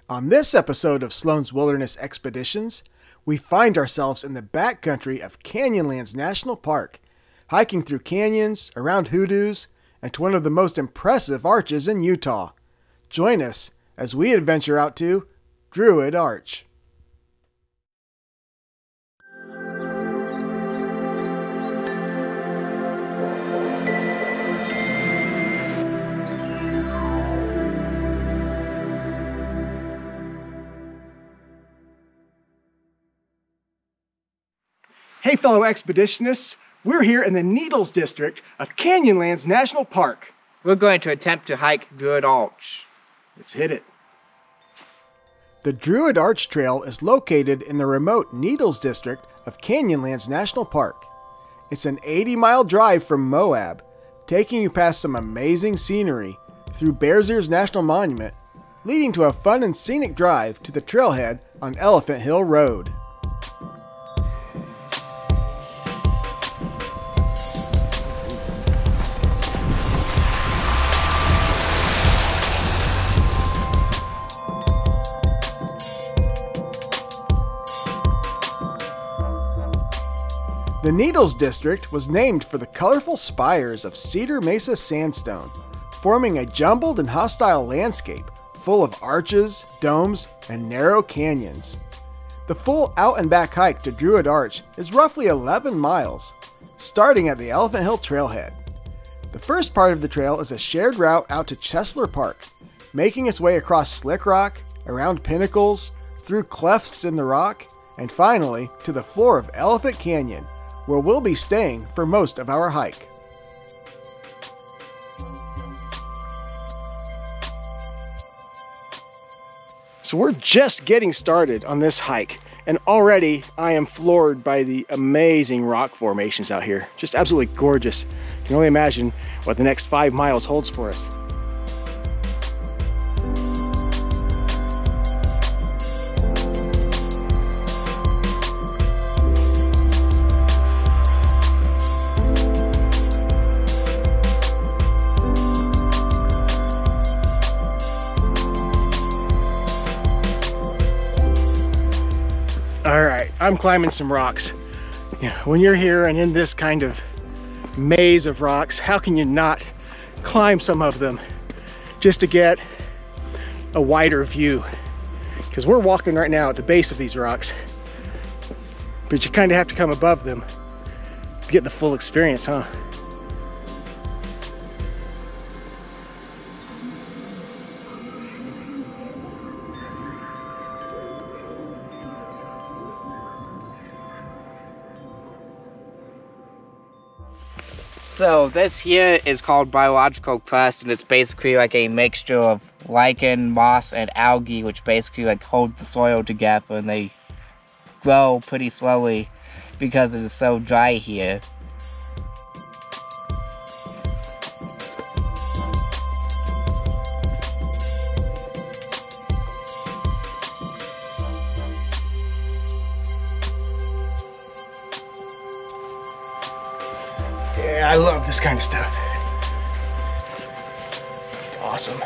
On this episode of Sloan's Wilderness Expeditions, we find ourselves in the backcountry of Canyonlands National Park, hiking through canyons, around hoodoos, and to one of the most impressive arches in Utah. Join us as we adventure out to Druid Arch. Hey fellow expeditionists, we're here in the Needles district of Canyonlands National Park. We're going to attempt to hike Druid Arch. Let's hit it. The Druid Arch Trail is located in the remote Needles district of Canyonlands National Park. It's an 80-mile drive from Moab, taking you past some amazing scenery through Bears Ears National Monument, leading to a fun and scenic drive to the trailhead on Elephant Hill Road. The Needles district was named for the colorful spires of Cedar Mesa sandstone, forming a jumbled and hostile landscape full of arches, domes, and narrow canyons. The full out and back hike to Druid Arch is roughly 11 miles, starting at the Elephant Hill trailhead. The first part of the trail is a shared route out to Chesler Park, making its way across slick rock, around pinnacles, through clefts in the rock, and finally to the floor of Elephant Canyon, where we'll be staying for most of our hike. So we're just getting started on this hike, and already I am floored by the amazing rock formations out here. Just absolutely gorgeous. You can only imagine what the next 5 miles holds for us. All right, I'm climbing some rocks. When you're here and in this kind of maze of rocks, how can you not climb some of them just to get a wider view? Because we're walking right now at the base of these rocks, but you kind of have to come above them to get the full experience, huh? So this here is called biological crust, and it's basically like a mixture of lichen, moss, and algae, which basically like hold the soil together, and they grow pretty slowly because it is so dry here. Yeah, I love this kind of stuff. It's awesome.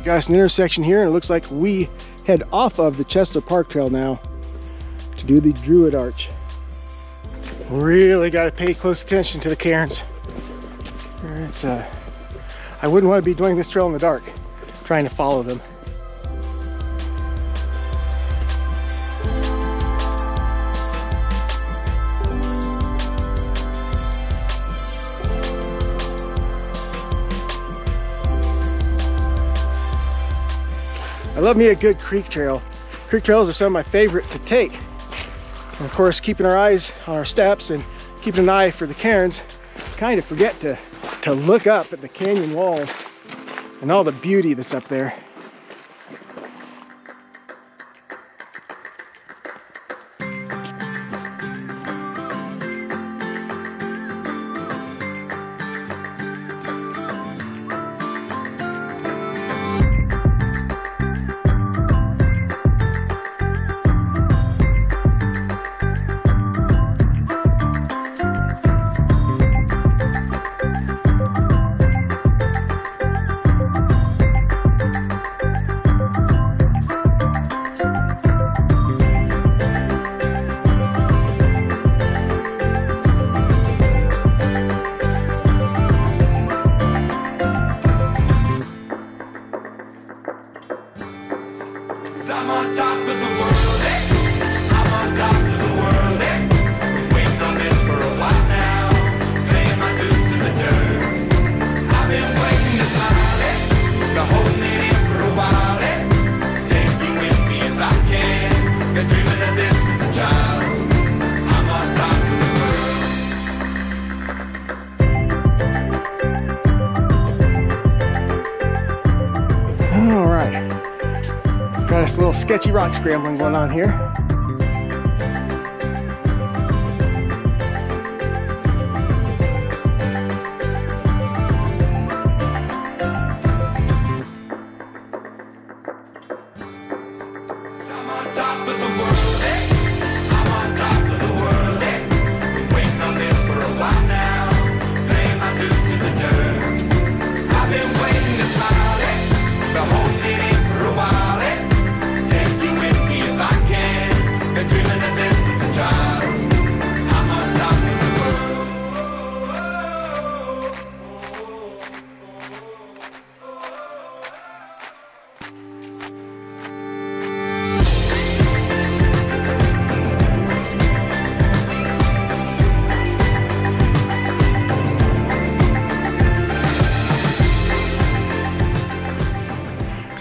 Got us an intersection here, and it looks like we head off of the Chesler Park Trail now to do the Druid Arch. Really got to pay close attention to the cairns. I wouldn't want to be doing this trail in the dark, trying to follow them. I love me a good creek trail. Creek trails are some of my favorite to take. And of course, keeping our eyes on our steps and keeping an eye for the cairns, kind of forget to look up at the canyon walls and all the beauty that's up there. Nice little sketchy rock scrambling going on here.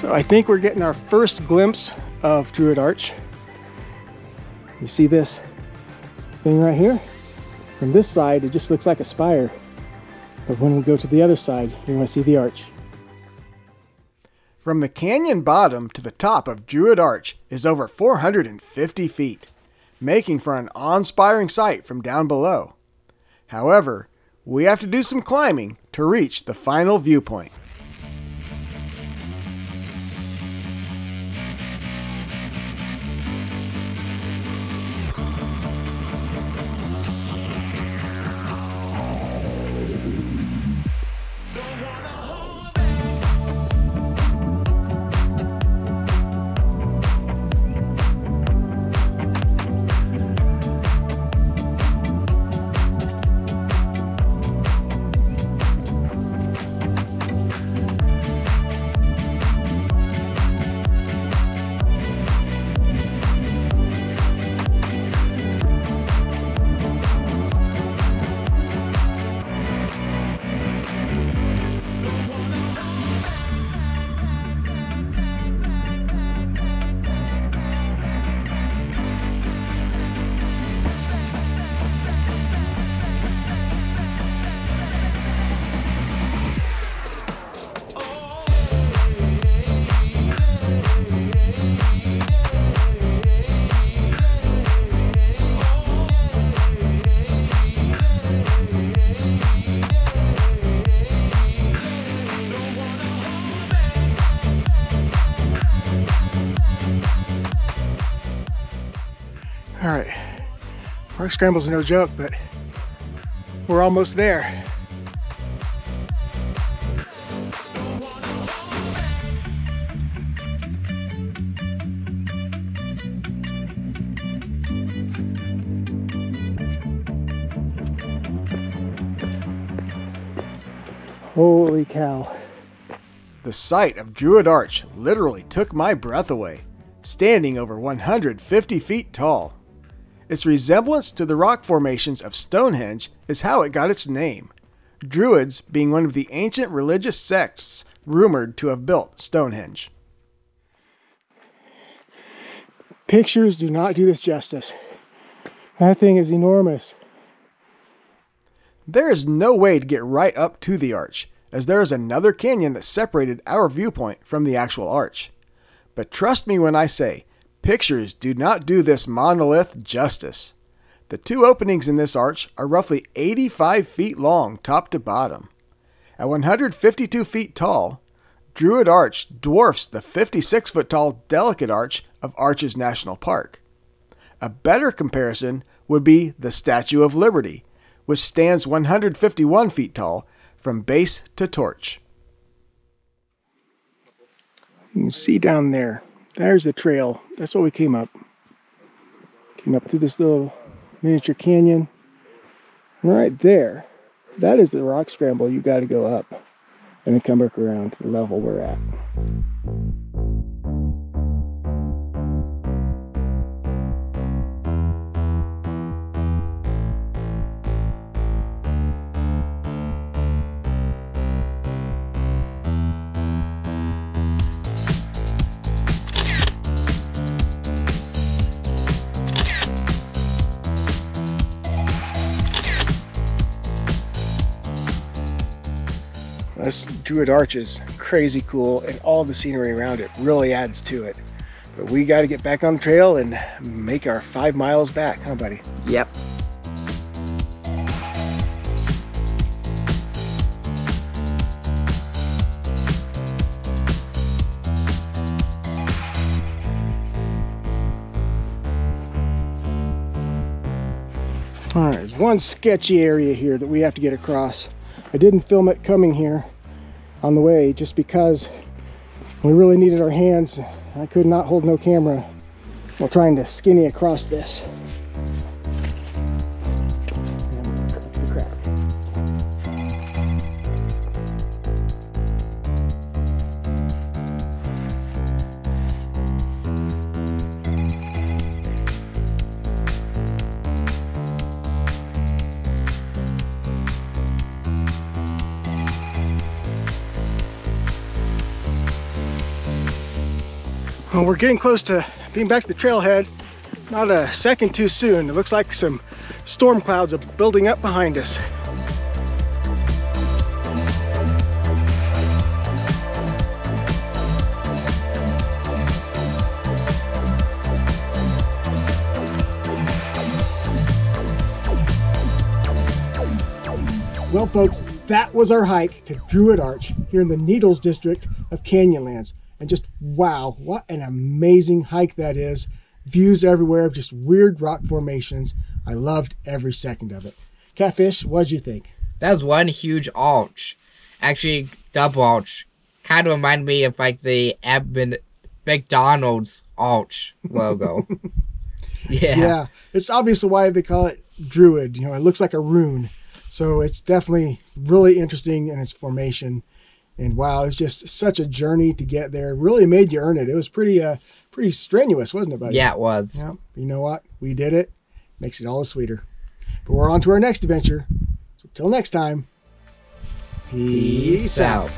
I think we're getting our first glimpse of Druid Arch. You see this thing right here? From this side, it just looks like a spire. But when we go to the other side, you're going to see the arch. From the canyon bottom to the top of Druid Arch is over 450 feet, making for an awe-inspiring sight from down below. However, we have to do some climbing to reach the final viewpoint. All right, park scramble's no joke, but we're almost there. Holy cow. The sight of Druid Arch literally took my breath away, standing over 150 feet tall. Its resemblance to the rock formations of Stonehenge is how it got its name, Druids being one of the ancient religious sects rumored to have built Stonehenge. Pictures do not do this justice. That thing is enormous. There is no way to get right up to the arch, as there is another canyon that separated our viewpoint from the actual arch. But trust me when I say, pictures do not do this monolith justice. The two openings in this arch are roughly 85 feet long top to bottom. At 152 feet tall, Druid Arch dwarfs the 56-foot tall Delicate Arch of Arches National Park. A better comparison would be the Statue of Liberty, which stands 151 feet tall from base to torch. You can see down there, there's the trail. That's what we came up. Came up through this little miniature canyon. And right there, that is the rock scramble you got to go up and then come back around to the level we're at. This Druid Arch is crazy cool, and all the scenery around it really adds to it. But we got to get back on the trail and make our 5 miles back, huh, buddy? Yep. All right, there's one sketchy area here that we have to get across. I didn't film it coming here on the way just because we really needed our hands. I could not hold no camera while trying to skinny across this. Well, we're getting close to being back to the trailhead. Not a second too soon. It looks like some storm clouds are building up behind us. Well, folks, that was our hike to Druid Arch here in the Needles district of Canyonlands. And just wow, what an amazing hike that is. Views everywhere of just weird rock formations. I loved every second of it. Catfish, what'd you think? That was one huge arch. Actually, double arch. Kind of reminded me of like the McDonald's arch logo. Yeah, it's obviously why they call it Druid. You know, it looks like a rune. So it's definitely really interesting in its formation. And wow, it's just such a journey to get there. Really made you earn it. It was pretty strenuous, wasn't it, buddy? Yeah, it was. Yeah. You know what? We did it. Makes it all the sweeter. But we're on to our next adventure. So till next time, peace out.